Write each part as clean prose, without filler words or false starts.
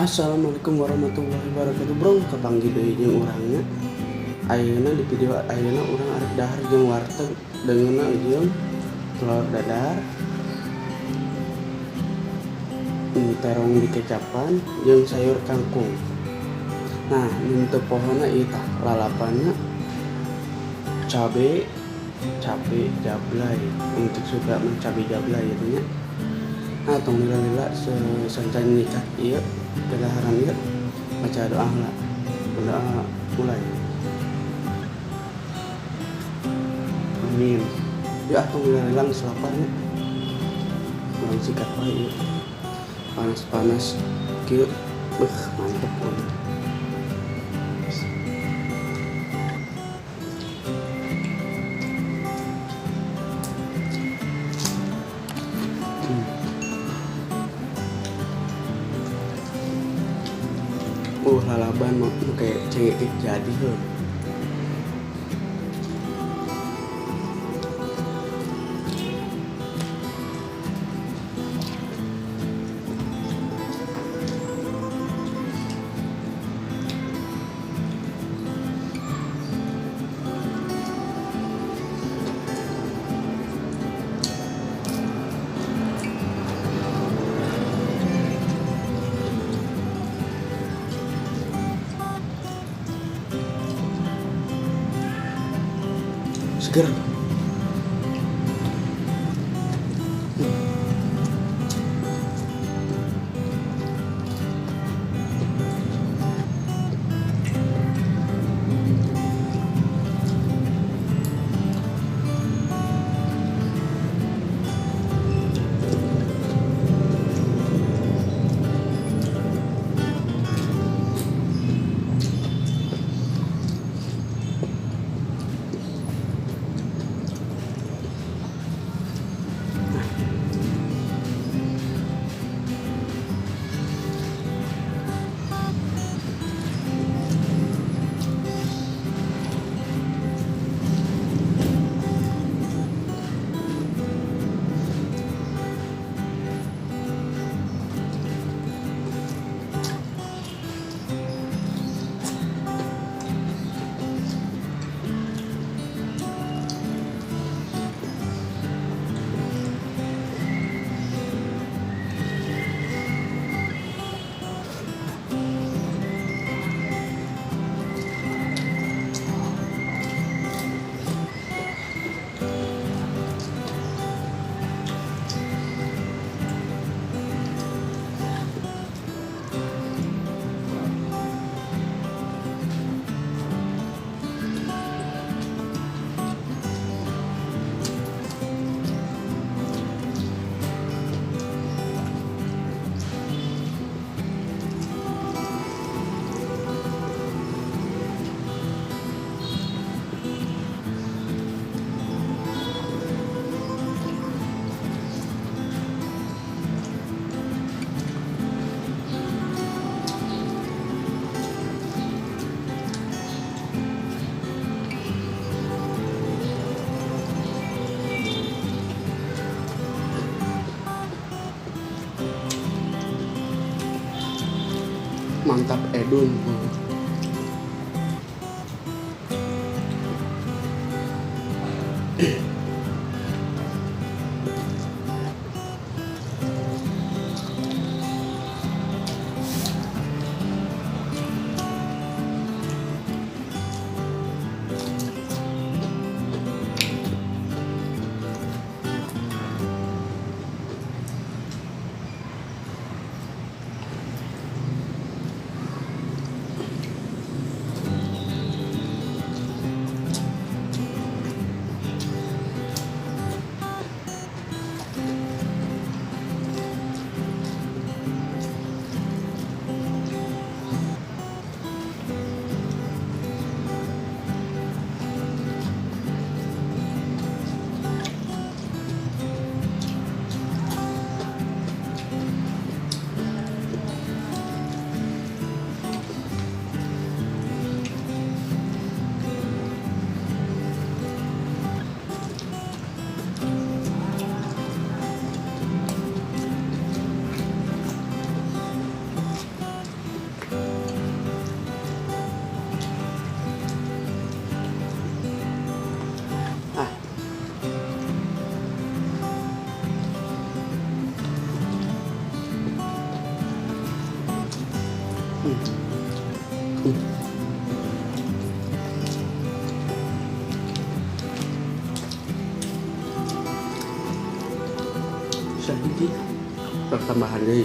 Assalamualaikum warahmatullahi wabarakatuh bro, kepanggil deui jeung urangnya. Ayeuna di video ayeuna urang arek dahar jeung warteg deungeunna jeung telur dadar, terong dikecapan jeung sayur kangkung. Nah, nu pohonna ieu tah lalapanna cabe jablay, untuk suka cabe jablay itu nya. Nah, tong lila-lila sancan nikah ieu kedaharan ieu baca doa heula. Doa mulai. Amin. Ya tong lila-lila geus lapar nya. Urang sikat wae ieu. Panas-panas kieu. Mantep pun. Lalaban mah kayak cengek jadi heuh. Seger. Mantap edun. Hmm. Hmm. Jadi pertambahan dari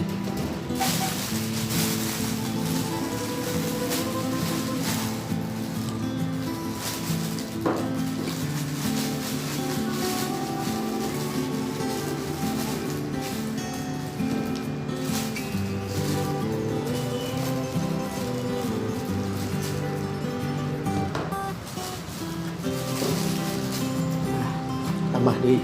tambah di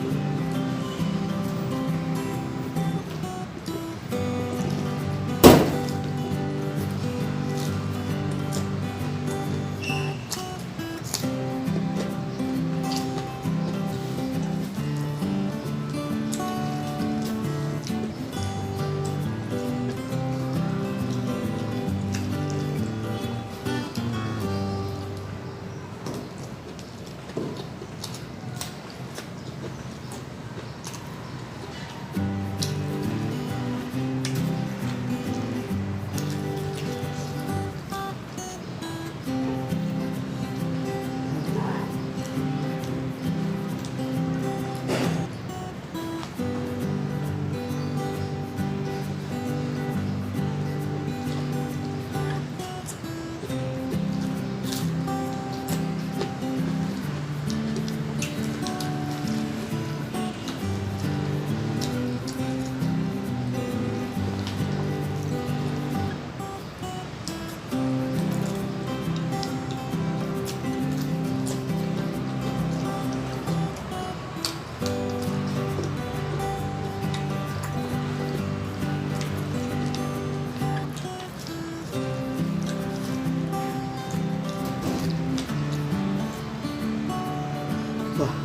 wah.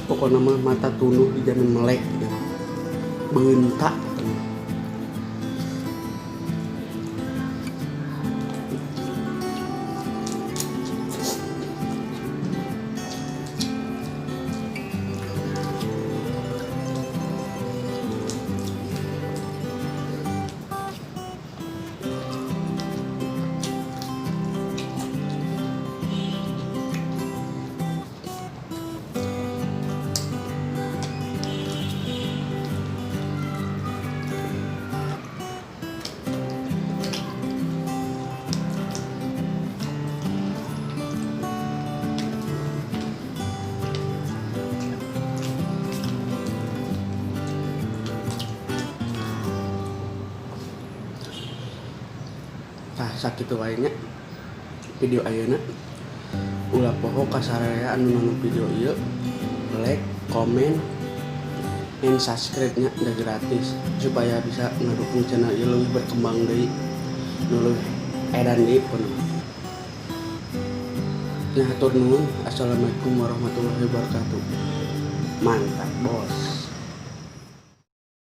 Pokoknya mah mata tunuh dijamin melek gitu. Bentak. Tah sakitu wae nya video ayeuna. Ulah poho kasaraya anu nonton video ieu, like, komen, and subscribe-nya udah gratis supaya bisa ngedukung channel ieu lebih berkembang deui, nu leuwih edan deui pun. Nah, hatur nuhun. Assalamualaikum warahmatullahi wabarakatuh. Mantap, bos.